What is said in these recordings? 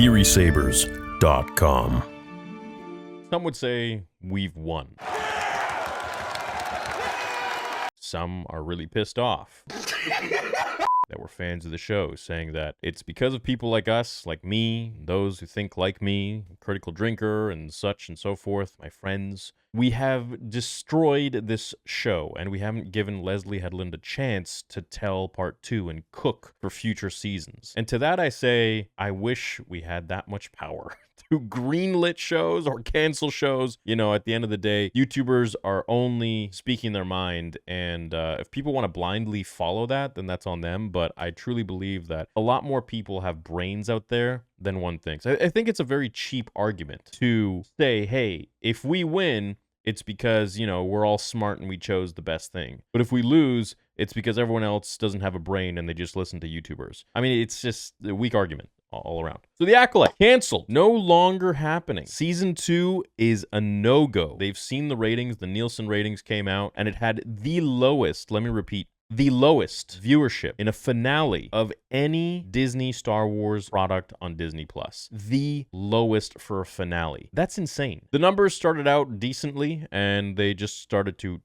TheorySabers.com. Some would say we've won. Some are really pissed off that we're fans of the show, saying that it's because of people like us, like me, those who think like me, critical drinker and such and so forth, my friends. We have destroyed this show, and we haven't given Leslie Headland a chance to tell part 2 and cook for future seasons. And to that I say, I wish we had that much power to greenlit shows or cancel shows. You know, at the end of the day, YouTubers are only speaking their mind, and if people want to blindly follow that, then that's on them. But I truly believe that a lot more people have brains out there than one thinks. I think it's a very cheap argument to say, hey, if we win, it's because, you know, we're all smart and we chose the best thing. But if we lose, it's because everyone else doesn't have a brain and they just listen to YouTubers. I mean, it's just a weak argument all around. So the Acolyte, canceled, no longer happening. Season 2 is a no-go. They've seen the ratings, the Nielsen ratings came out, and it had the lowest, let me repeat, the lowest viewership in a finale of any Disney Star Wars product on Disney+. The lowest for a finale. That's insane. The numbers started out decently, and they just started to...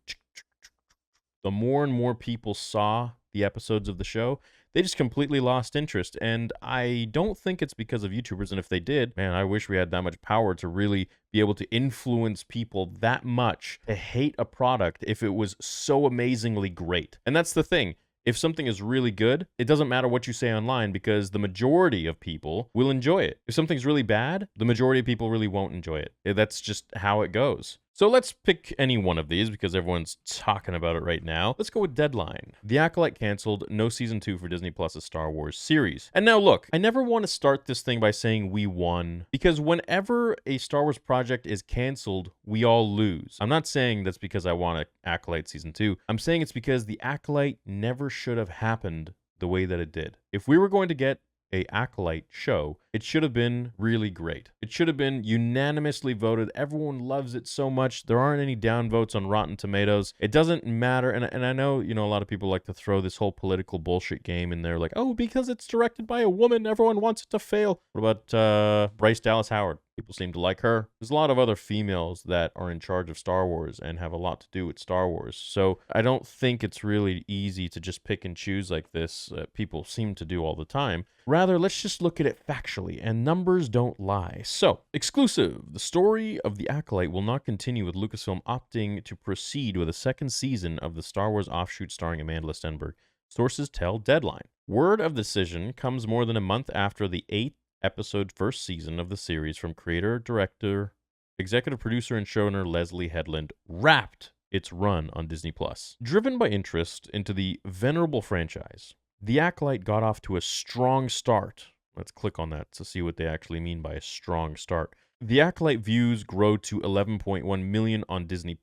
The more and more people saw the episodes of the show, they just completely lost interest. And I don't think it's because of YouTubers. And if they did, man, I wish we had that much power to really be able to influence people that much to hate a product if it was so amazingly great. And that's the thing. If something is really good, it doesn't matter what you say online because the majority of people will enjoy it. If something's really bad, the majority of people really won't enjoy it. That's just how it goes. So let's pick any one of these because everyone's talking about it right now. Let's go with Deadline. The Acolyte canceled, no season 2 for Disney Plus's Star Wars series. And now look, I never want to start this thing by saying we won, because whenever a Star Wars project is canceled, we all lose. I'm not saying that's because I want Acolyte season 2. I'm saying it's because the Acolyte never should have happened the way that it did. If we were going to get a Acolyte show, it should have been really great. It should have been unanimously voted. Everyone loves it so much. There aren't any downvotes on Rotten Tomatoes. It doesn't matter. And I know, you know, a lot of people like to throw this whole political bullshit game in there, like, oh, because it's directed by a woman, everyone wants it to fail. What about Bryce Dallas Howard? People seem to like her. There's a lot of other females that are in charge of Star Wars and have a lot to do with Star Wars. So I don't think it's really easy to just pick and choose like this. People seem to do all the time. Rather, let's just look at it factually, and numbers don't lie. So, exclusive. The story of The Acolyte will not continue, with Lucasfilm opting to proceed with a second season of the Star Wars offshoot starring Amanda Stenberg. Sources tell Deadline. Word of the decision comes more than a month after the 8th episode first season of the series from creator, director, executive producer, and showrunner Leslie Headland wrapped its run on Disney+. Driven by interest into the venerable franchise, The Acolyte got off to a strong start. Let's click on that to see what they actually mean by a strong start. The Acolyte views grow to 11.1 million on Disney+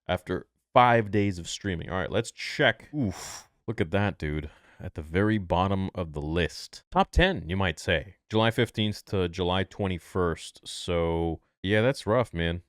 after 5 days of streaming. All right, let's check. Oof, look at that, dude. At the very bottom of the list. Top 10, you might say. July 15th to July 21st. So, yeah, that's rough, man.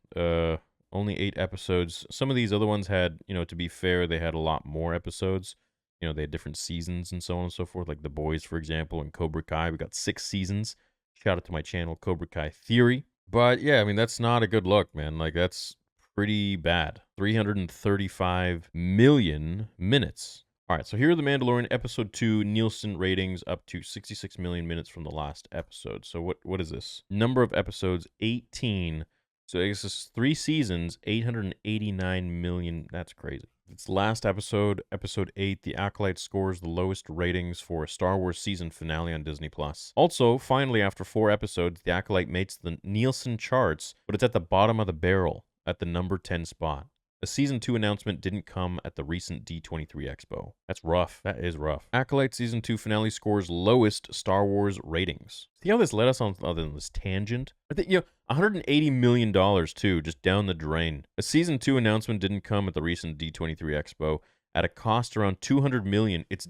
Only 8 episodes. Some of these other ones had, you know, to be fair, they had a lot more episodes. You know, they had different seasons and so on and so forth. Like The Boys, for example, and Cobra Kai. We got 6 seasons. Shout out to my channel, Cobra Kai Theory. But, yeah, I mean, that's not a good look, man. Like, that's pretty bad. 335 million minutes. All right, so here are The Mandalorian Episode 2 Nielsen ratings up to 66 million minutes from the last episode. So what is this? Number of episodes, 18. So I guess this is 3 seasons, 889 million. That's crazy. Its last episode, Episode 8, The Acolyte scores the lowest ratings for a Star Wars season finale on Disney+. Also, finally, after 4 episodes, The Acolyte makes the Nielsen charts, but it's at the bottom of the barrel at the number 10 spot. A Season 2 announcement didn't come at the recent D23 Expo. That's rough. That is rough. Acolyte Season 2 finale scores lowest Star Wars ratings. See how this led us on other than this tangent? I think, you know, $180 million too, just down the drain. A Season 2 announcement didn't come at the recent D23 Expo. At a cost around $200 million, it's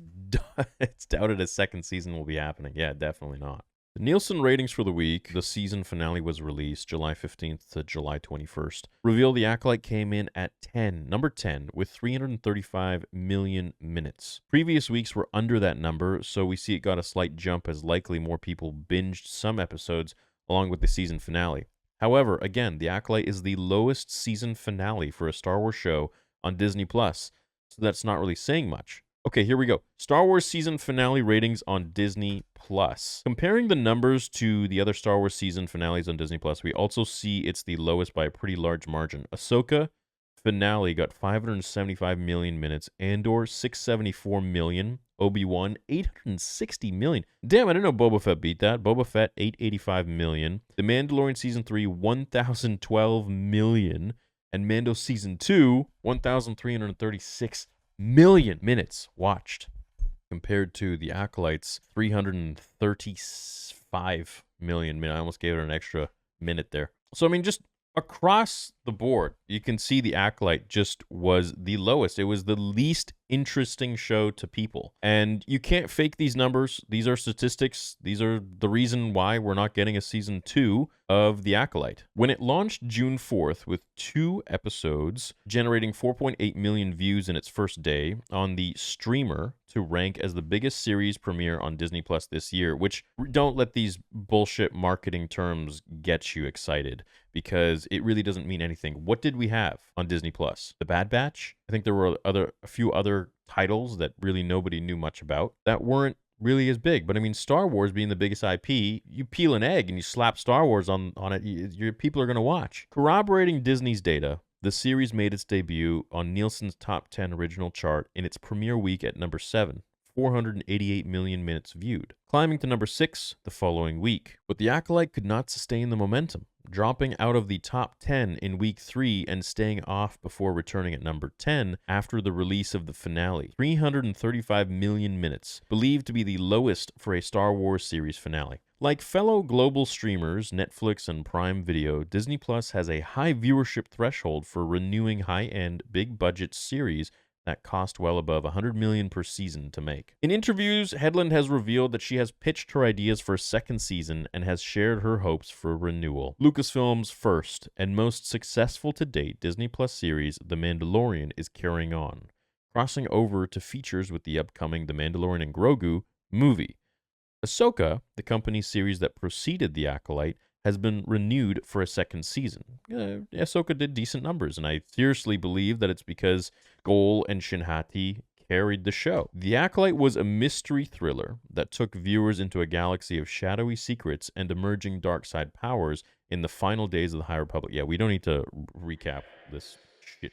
doubted a second season will be happening. Yeah, definitely not. The Nielsen ratings for the week, the season finale was released July 15th to July 21st, reveal The Acolyte came in at number 10, with 335 million minutes. Previous weeks were under that number, so we see it got a slight jump as likely more people binged some episodes along with the season finale. However, again, The Acolyte is the lowest season finale for a Star Wars show on Disney+, so that's not really saying much. Okay, here we go. Star Wars season finale ratings on Disney+. Comparing the numbers to the other Star Wars season finales on Disney+, we also see it's the lowest by a pretty large margin. Ahsoka finale got 575 million minutes, Andor 674 million, Obi-Wan 860 million. Damn, I didn't know Boba Fett beat that. Boba Fett 885 million. The Mandalorian season 3 1012 million, and Mando season 2 1336 million minutes watched, compared to The Acolyte's 335 million minutes. I almost gave it an extra minute there. So, I mean, just across the board, you can see The Acolyte just was the lowest. It was the least interesting show to people. And you can't fake these numbers. These are statistics. These are the reason why we're not getting a season 2 of The Acolyte. When it launched June 4th with 2 episodes, generating 4.8 million views in its first day on the streamer to rank as the biggest series premiere on Disney Plus this year, which don't let these bullshit marketing terms get you excited, because it really doesn't mean anything. What did we have on Disney Plus? The Bad Batch? I think there were a few other titles that really nobody knew much about that weren't really as big. But I mean, Star Wars being the biggest IP, you peel an egg and you slap Star Wars on it, your people are going to watch. Corroborating Disney's data, the series made its debut on Nielsen's top 10 original chart in its premiere week at number 7. 488 million minutes viewed, climbing to number 6 the following week. But The Acolyte could not sustain the momentum, dropping out of the top 10 in week 3 and staying off before returning at number 10 after the release of the finale. 335 million minutes, believed to be the lowest for a Star Wars series finale. Like fellow global streamers Netflix and Prime Video, Disney Plus has a high viewership threshold for renewing high-end, big-budget series that cost well above $100 million per season to make. In interviews, Headland has revealed that she has pitched her ideas for a second season and has shared her hopes for renewal. Lucasfilm's first and most successful to date Disney Plus series, The Mandalorian, is carrying on, crossing over to features with the upcoming The Mandalorian and Grogu movie. Ahsoka, the company's series that preceded The Acolyte, has been renewed for a second season. Ahsoka did decent numbers, and I seriously believe that it's because Goal and Shinhati carried the show. The Acolyte was a mystery thriller that took viewers into a galaxy of shadowy secrets and emerging dark side powers in the final days of the High Republic. Yeah, we don't need to recap this shit.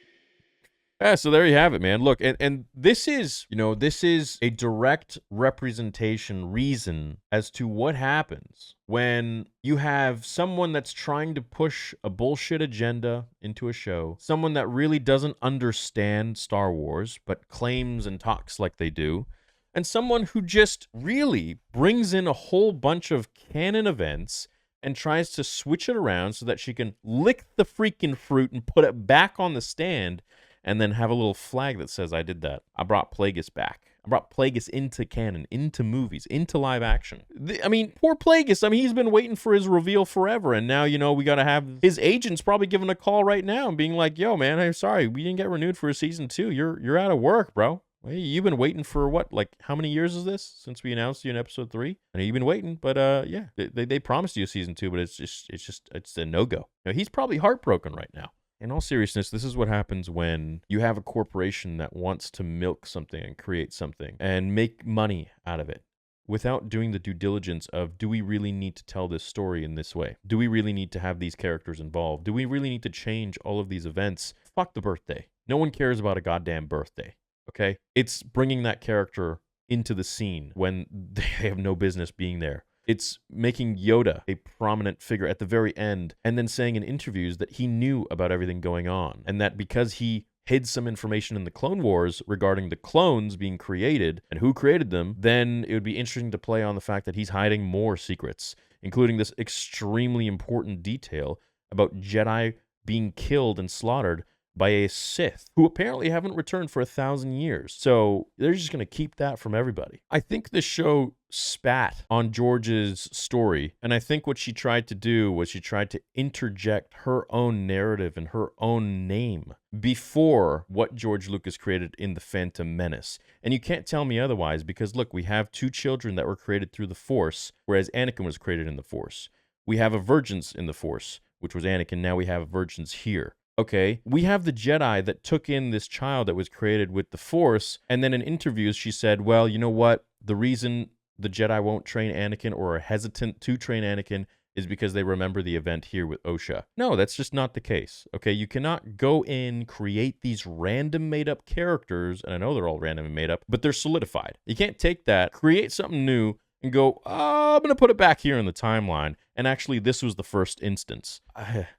Yeah, so there you have it, man. Look, and this is, this is a direct reason as to what happens when you have someone that's trying to push a bullshit agenda into a show, someone that really doesn't understand Star Wars, but claims and talks like they do, and someone who just really brings in a whole bunch of canon events and tries to switch it around so that she can lick the freaking fruit and put it back on the stand, and then have a little flag that says, I did that. I brought Plagueis back. I brought Plagueis into canon, into movies, into live action. I mean, poor Plagueis. I mean, he's been waiting for his reveal forever, and now, we got to have his agents probably giving a call right now and being like, yo, man, I'm sorry, we didn't get renewed for a season 2. You're out of work, bro. Hey, you've been waiting for what? Like, how many years is this since we announced you in episode 3? I know you've been waiting, but yeah, they promised you a season 2, but it's a no-go. He's probably heartbroken right now. In all seriousness, this is what happens when you have a corporation that wants to milk something and create something and make money out of it without doing the due diligence of, do we really need to tell this story in this way? Do we really need to have these characters involved? Do we really need to change all of these events? Fuck the birthday. No one cares about a goddamn birthday, okay? It's bringing that character into the scene when they have no business being there. It's making Yoda a prominent figure at the very end, and then saying in interviews that he knew about everything going on, and that because he hid some information in the Clone Wars regarding the clones being created and who created them, then it would be interesting to play on the fact that he's hiding more secrets, including this extremely important detail about Jedi being killed and slaughtered by a Sith who apparently haven't returned for 1,000 years. So they're just going to keep that from everybody. I think this show spat on George's story, and I think what she tried to do was she tried to interject her own narrative and her own name before what George Lucas created in The Phantom Menace. And you can't tell me otherwise, because look, we have 2 children that were created through the Force, whereas Anakin was created in the Force. We have a virgins in the Force, which was Anakin. Now we have virgins here. Okay, we have the Jedi that took in this child that was created with the Force, and then in interviews she said, well, you know what? The reason the Jedi won't train Anakin or are hesitant to train Anakin is because they remember the event here with Osha. No, that's just not the case. Okay, you cannot go in, create these random made-up characters, and I know they're all random and made-up, but they're solidified. You can't take that, create something new, and go, oh, I'm going to put it back here in the timeline, and actually this was the first instance.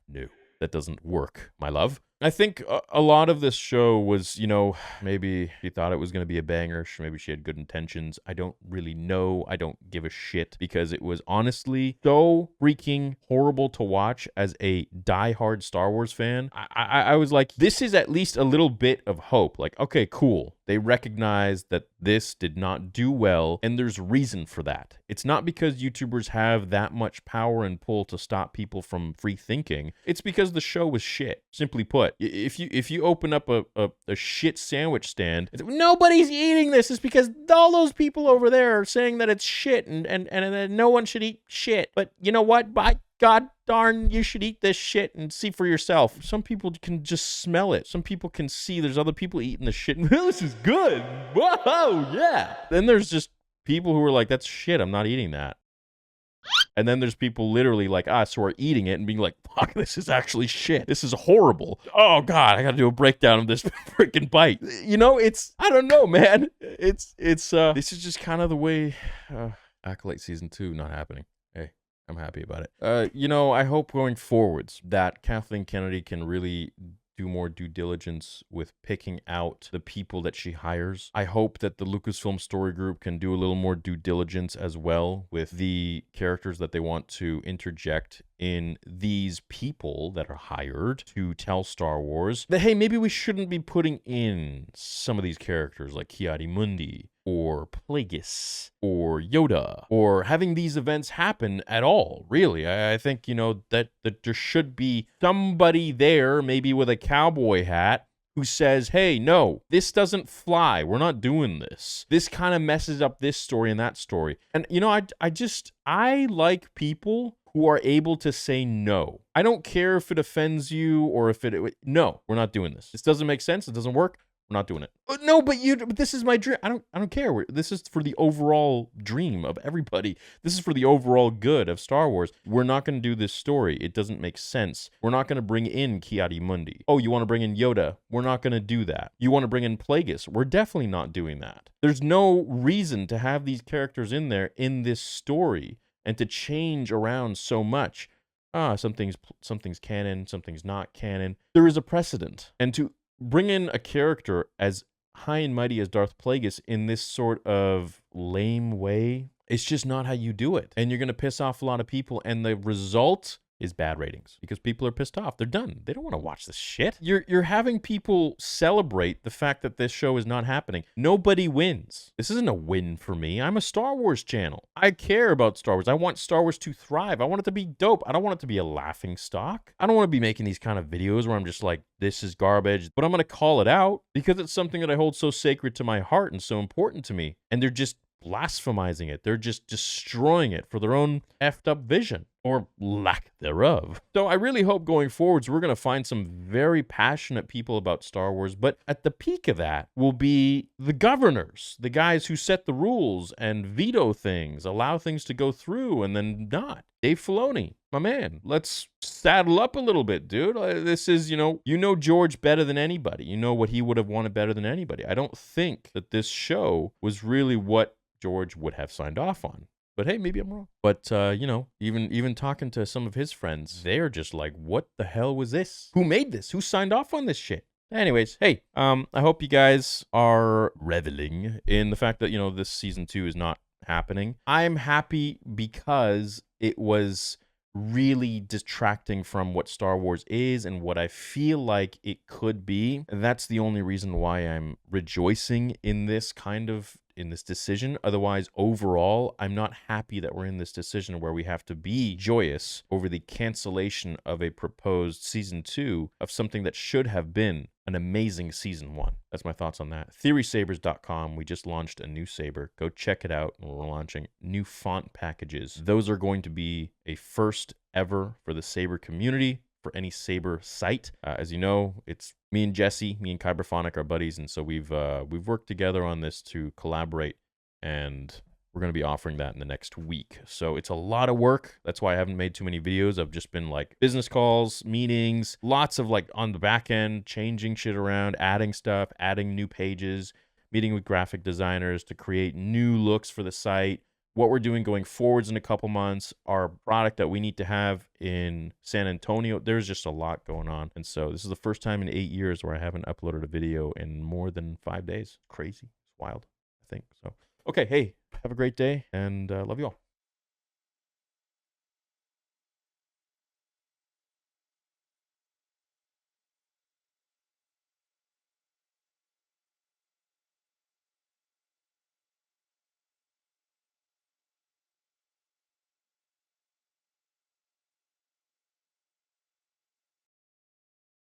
No. That doesn't work, my love. I think a lot of this show was, you know, maybe she thought it was going to be a banger. Maybe she had good intentions. I don't really know. I don't give a shit, because it was honestly so freaking horrible to watch as a diehard Star Wars fan. I was like, this is at least a little bit of hope. Like, okay, cool. They recognize that this did not do well, and there's reason for that. It's not because YouTubers have that much power and pull to stop people from free thinking. It's because the show was shit. Simply put, if you open up a shit sandwich stand, nobody's eating this. It's because all those people over there are saying that it's shit and no one should eat shit. But you know what? By God darn, you should eat this shit and see for yourself. Some people can just smell it. Some people can see there's other people eating the shit. This is good. Whoa, yeah. Then there's just people who are like, that's shit. I'm not eating that. And then there's people literally like us who are eating it and being like, fuck, this is actually shit. This is horrible. Oh, God, I got to do a breakdown of this freaking bite. You know, I don't know, man. This is just kind of the way Acolyte Season 2 not happening. Hey, I'm happy about it. You know, I hope going forwards that Kathleen Kennedy can really do more due diligence with picking out the people that she hires. I hope that the Lucasfilm Story Group can do a little more due diligence as well with the characters that they want to interject in these people that are hired to tell Star Wars that, hey, maybe we shouldn't be putting in some of these characters like Ki-Adi-Mundi or Plagueis or Yoda, or having these events happen at all, really. I think, you know, that there should be somebody there, maybe with a cowboy hat, who says, hey, no, this doesn't fly. We're not doing this. This kind of messes up this story and that story. And, you know, I like people who are able to say no. I don't care if it offends you or if no, we're not doing this. This doesn't make sense. It doesn't work. We're not doing it. No, but this is my dream. I don't care. This is for the overall dream of everybody. This is for the overall good of Star Wars. We're not going to do this story. It doesn't make sense. We're not going to bring in Ki-Adi-Mundi. Oh, you want to bring in Yoda? We're not going to do that. You want to bring in Plagueis? We're definitely not doing that. There's no reason to have these characters in there in this story and to change around so much. Something's canon, something's not canon. There is a precedent. And to bring in a character as high and mighty as Darth Plagueis in this sort of lame way, it's just not how you do it. And you're going to piss off a lot of people, and the result is bad ratings because people are pissed off. They're done. They don't want to watch this shit. You're having people celebrate the fact that this show is not happening. Nobody wins. This isn't a win for me. I'm a Star Wars channel. I care about Star Wars. I want Star Wars to thrive. I want it to be dope. I don't want it to be a laughing stock. I don't want to be making these kind of videos where I'm just like, this is garbage, but I'm going to call it out because it's something that I hold so sacred to my heart and so important to me. And they're just blasphemizing it. They're just destroying it for their own effed up vision, or lack thereof. So I really hope going forwards we're going to find some very passionate people about Star Wars, but at the peak of that will be the governors, the guys who set the rules and veto things, allow things to go through and then not. Dave Filoni, my man, let's saddle up a little bit, dude. This is, you know George better than anybody. You know what he would have wanted better than anybody. I don't think that this show was really what George would have signed off on. But hey, maybe I'm wrong. But, you know, even talking to some of his friends, they're just like, what the hell was this? Who made this? Who signed off on this shit? Anyways, hey, I hope you guys are reveling in the fact that, you know, this season 2 is not happening. I'm happy because it was really detracting from what Star Wars is and what I feel like it could be. That's the only reason why I'm rejoicing in this decision. Otherwise, overall, I'm not happy that we're in this decision where we have to be joyous over the cancellation of a proposed season 2 of something that should have been an amazing season 1. That's my thoughts on that. TheorySabers.com. We just launched a new saber. Go check it out. We're launching new font packages. Those are going to be a first ever for the saber community, for any saber site. As you know, it's me and Jesse, me and Kyberphonic are buddies, and so we've worked together on this to collaborate, and we're going to be offering that in the next week. So it's a lot of work. That's why I haven't made too many videos. I've just been like business calls, meetings, lots of like on the back end, changing shit around, adding stuff, adding new pages, meeting with graphic designers to create new looks for the site, what we're doing going forwards in a couple months, our product that we need to have in San Antonio. There's just a lot going on. And so this is the first time in 8 years where I haven't uploaded a video in more than 5 days. Crazy. It's wild, I think. So, okay, hey, have a great day, and love you all.